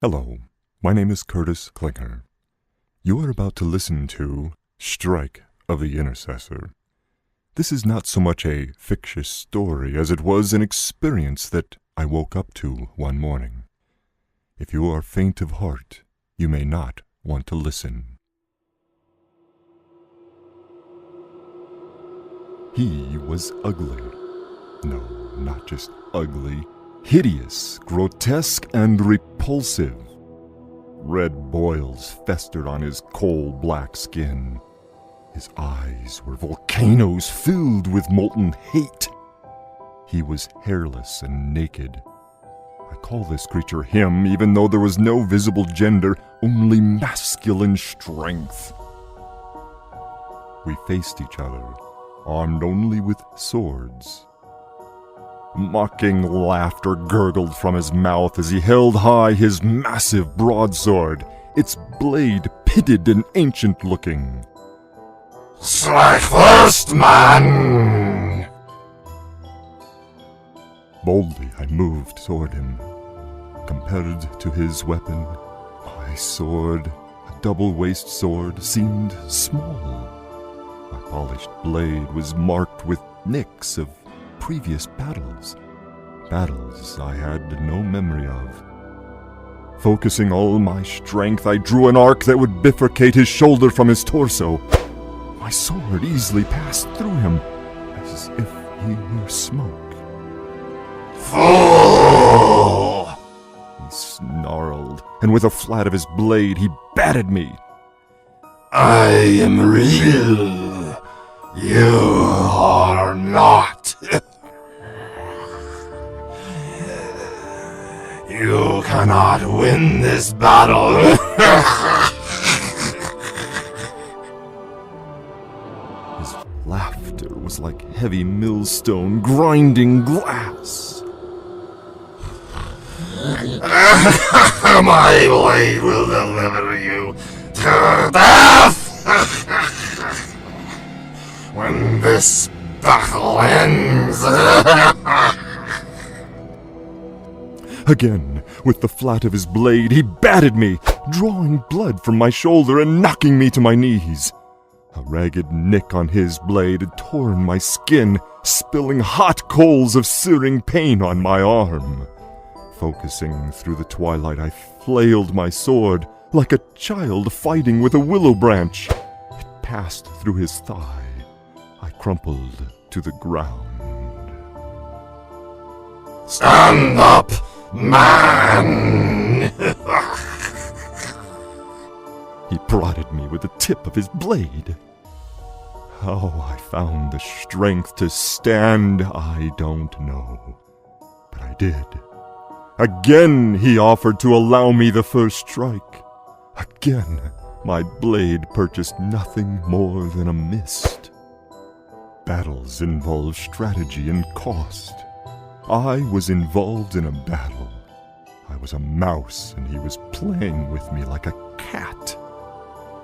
Hello, my name is Curtis Klinger. You are about to listen to Strike of the Intercessor. This is not so much a fictitious story as it was an experience that I woke up to one morning. If you are faint of heart, you may not want to listen. He was ugly. No, not just ugly. Hideous, grotesque, and repulsive. Red boils festered on his coal-black skin. His eyes were volcanoes filled with molten hate. He was hairless and naked. I call this creature him, even though there was no visible gender, only masculine strength. We faced each other, armed only with swords. Mocking laughter gurgled from his mouth as he held high his massive broadsword, its blade pitted and ancient-looking. "Strike first, man!" Boldly I moved toward him. Compared to his weapon, my sword, a double-waist sword, seemed small. My polished blade was marked with nicks of previous battles I had no memory of. Focusing all my strength, I drew an arc that would bifurcate his shoulder from his torso. My sword easily passed through him, as if he were smoke. "Fool!" He snarled, and with a flat of his blade, he batted me. "I am real. You are not. You cannot win this battle." His laughter was like heavy millstone grinding glass. My blade will deliver you to death when this battle ends. Again, with the flat of his blade, he batted me, drawing blood from my shoulder and knocking me to my knees. A ragged nick on his blade had torn my skin, spilling hot coals of searing pain on my arm. Focusing through the twilight, I flailed my sword like a child fighting with a willow branch. It passed through his thigh. I crumpled to the ground. "Stand up, man!" He prodded me with the tip of his blade. How I found the strength to stand, I don't know. But I did. Again he offered to allow me the first strike. Again my blade purchased nothing more than a mist. Battles involve strategy and cost. I was involved in a battle. I was a mouse, and he was playing with me like a cat.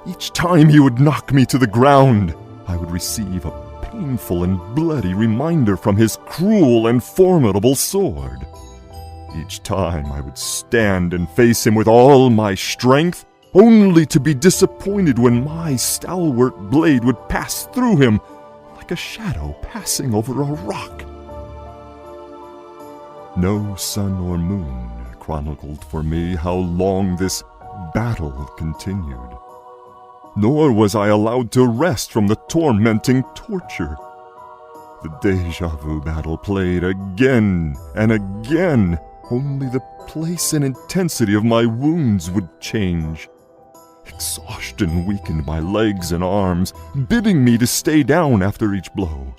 Each time he would knock me to the ground, I would receive a painful and bloody reminder from his cruel and formidable sword. Each time I would stand and face him with all my strength, only to be disappointed when my stalwart blade would pass through him like a shadow passing over a rock. No sun or moon chronicled for me how long this battle continued. Nor was I allowed to rest from the tormenting torture. The deja vu battle played again and again. Only the place and intensity of my wounds would change. Exhaustion weakened my legs and arms, bidding me to stay down after each blow.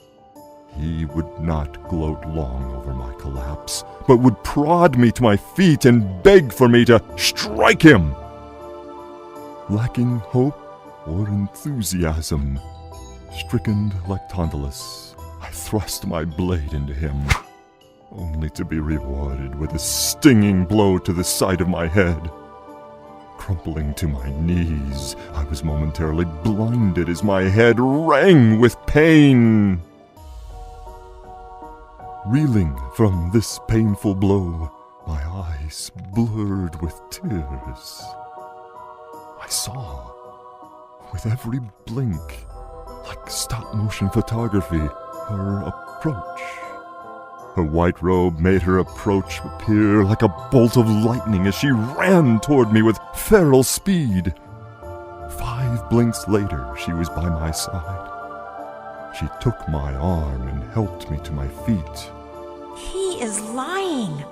He would not gloat long over my collapse, but would prod me to my feet and beg for me to strike him. Lacking hope or enthusiasm, stricken like Tantalus, I thrust my blade into him, only to be rewarded with a stinging blow to the side of my head. Crumpling to my knees, I was momentarily blinded as my head rang with pain. Reeling from this painful blow, my eyes blurred with tears. I saw, with every blink, like stop-motion photography, her approach. Her white robe made her approach appear like a bolt of lightning as she ran toward me with feral speed. 5 blinks later, she was by my side. She took my arm and helped me to my feet. He is lying.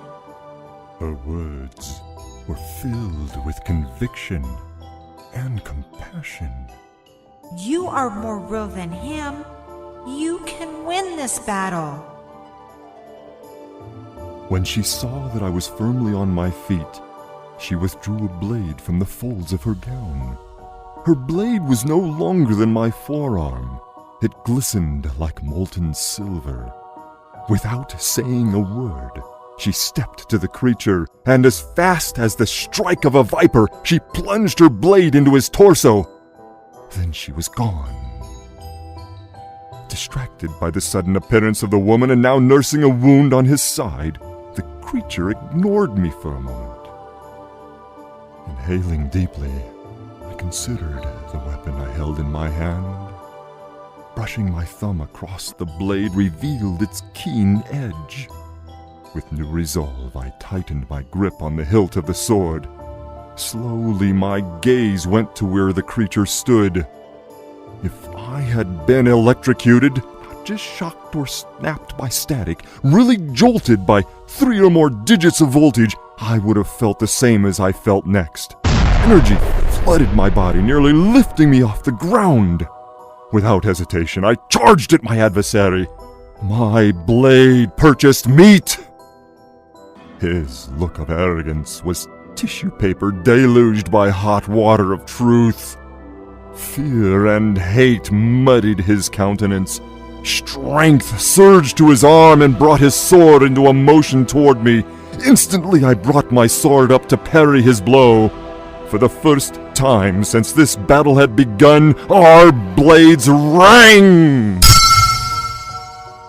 Her words were filled with conviction and compassion. You are more real than him. You can win this battle. When she saw that I was firmly on my feet, she withdrew a blade from the folds of her gown. Her blade was no longer than my forearm. It glistened like molten silver. Without saying a word, she stepped to the creature, and as fast as the strike of a viper, she plunged her blade into his torso. Then she was gone. Distracted by the sudden appearance of the woman and now nursing a wound on his side, the creature ignored me for a moment. Inhaling deeply, I considered the weapon I held in my hand. Brushing my thumb across the blade revealed its keen edge. With new resolve, I tightened my grip on the hilt of the sword. Slowly, my gaze went to where the creature stood. If I had been electrocuted, not just shocked or snapped by static, really jolted by 3 or more digits of voltage, I would have felt the same as I felt next. Energy flooded my body, nearly lifting me off the ground. Without hesitation, I charged at my adversary. My blade purchased meat. His look of arrogance was tissue paper deluged by hot water of truth. Fear and hate muddied his countenance. Strength surged to his arm and brought his sword into a motion toward me. Instantly, I brought my sword up to parry his blow. For the first time since this battle had begun, our blades rang!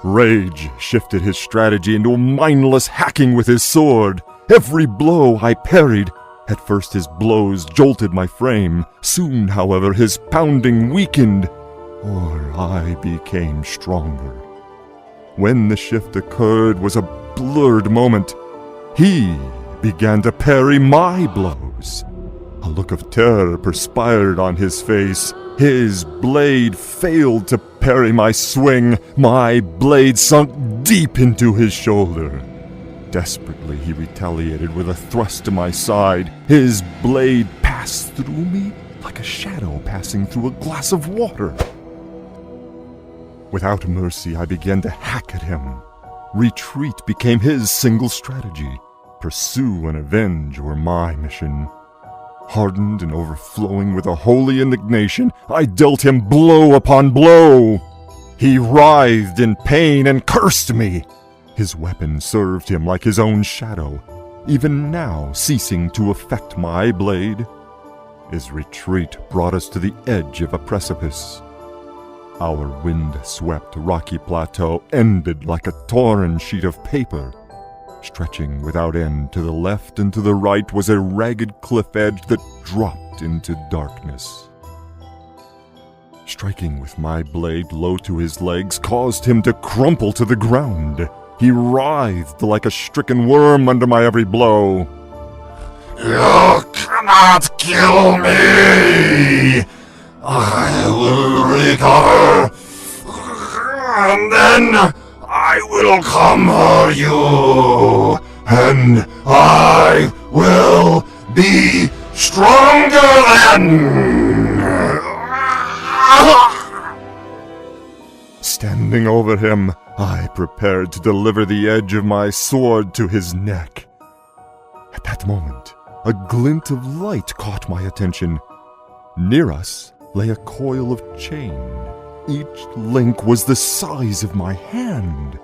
Rage shifted his strategy into a mindless hacking with his sword. Every blow I parried. At first his blows jolted my frame. Soon, however, his pounding weakened, or I became stronger. When the shift occurred was a blurred moment. He began to parry my blows. A look of terror perspired on his face. His blade failed to parry my swing. My blade sunk deep into his shoulder. Desperately, he retaliated with a thrust to my side. His blade passed through me like a shadow passing through a glass of water. Without mercy, I began to hack at him. Retreat became his single strategy. Pursue and avenge were my mission. Hardened and overflowing with a holy indignation, I dealt him blow upon blow. He writhed in pain and cursed me. His weapon served him like his own shadow, even now ceasing to affect my blade. His retreat brought us to the edge of a precipice. Our wind-swept rocky plateau ended like a torn sheet of paper. Stretching without end to the left and to the right was a ragged cliff edge that dropped into darkness. Striking with my blade low to his legs caused him to crumple to the ground. He writhed like a stricken worm under my every blow. You cannot kill me! I will recover, and then I will come for you, and I will be stronger than... Standing over him, I prepared to deliver the edge of my sword to his neck. At that moment, a glint of light caught my attention. Near us lay a coil of chain. Each link was the size of my hand.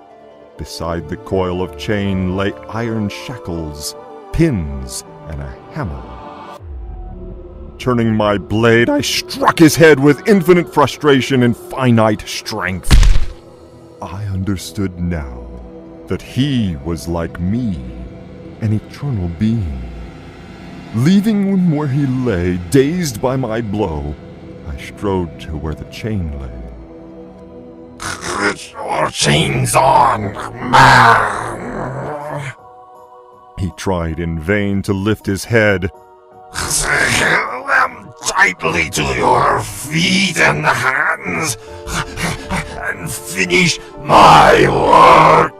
Beside the coil of chain lay iron shackles, pins, and a hammer. Turning my blade, I struck his head with infinite frustration and finite strength. I understood now that he was like me, an eternal being. Leaving him where he lay, dazed by my blow, I strode to where the chain lay. Put your chains on, man! He tried in vain to lift his head. Secure them tightly to your feet and hands, and finish my work.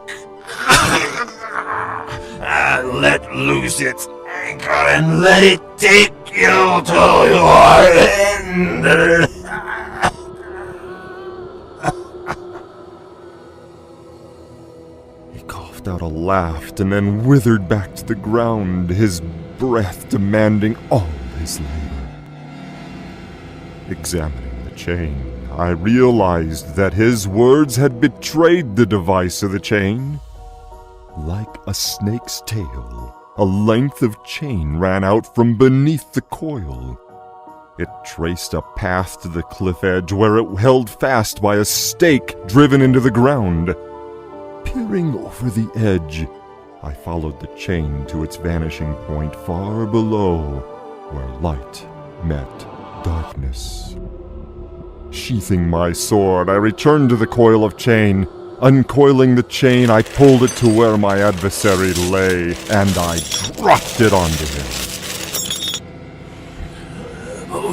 And let loose its anchor and let it take you to your end. He coughed out a laugh and then withered back to the ground, his breath demanding all his labor. Examining the chain, I realized that his words had betrayed the device of the chain. Like a snake's tail, a length of chain ran out from beneath the coil. It traced a path to the cliff edge where it held fast by a stake driven into the ground. Peering over the edge, I followed the chain to its vanishing point far below, where light met darkness. Sheathing my sword, I returned to the coil of chain. Uncoiling the chain, I pulled it to where my adversary lay, and I dropped it onto him.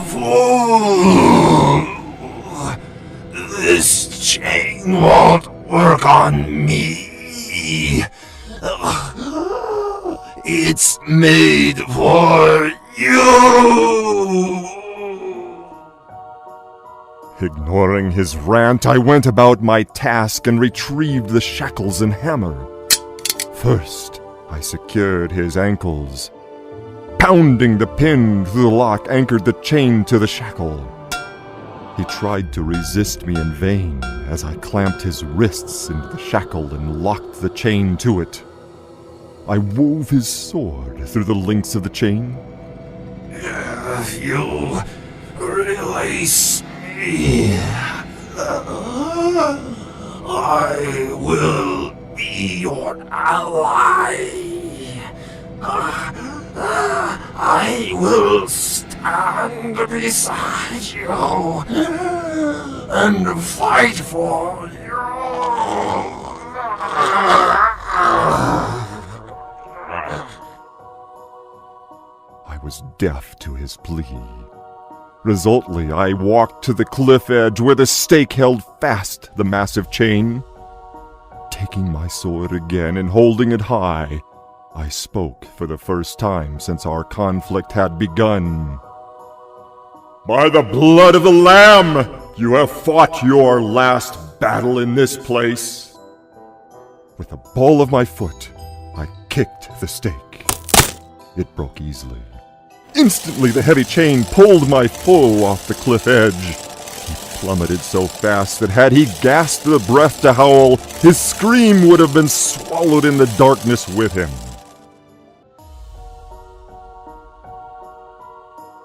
Fool! This chain won't work on me. It's made for you! Ignoring his rant, I went about my task and retrieved the shackles and hammer. First, I secured his ankles. Pounding the pin through the lock anchored the chain to the shackle. He tried to resist me in vain as I clamped his wrists into the shackle and locked the chain to it. I wove his sword through the links of the chain. If you release me, I will be your ally. I will stand beside you and fight for you. I was deaf to his plea. Resolutely, I walked to the cliff edge where the stake held fast the massive chain. Taking my sword again and holding it high, I spoke for the first time since our conflict had begun. By the blood of the Lamb, you have fought your last battle in this place. With the ball of my foot, I kicked the stake. It broke easily. Instantly, the heavy chain pulled my foe off the cliff edge. He plummeted so fast that had he gasped the breath to howl, his scream would have been swallowed in the darkness with him.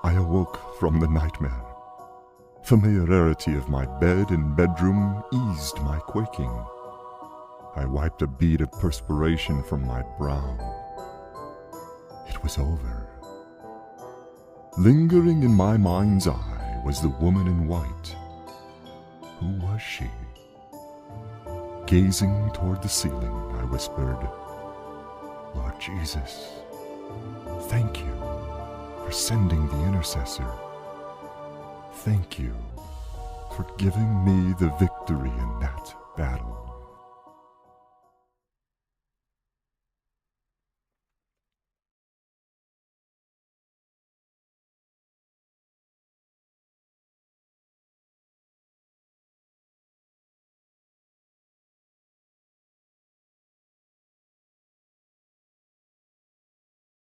I awoke from the nightmare. Familiarity of my bed and bedroom eased my quaking. I wiped a bead of perspiration from my brow. It was over. Lingering in my mind's eye was the woman in white. Who was she? Gazing toward the ceiling, I whispered, Lord Jesus, thank you for sending the Intercessor. Thank you for giving me the victory in that battle.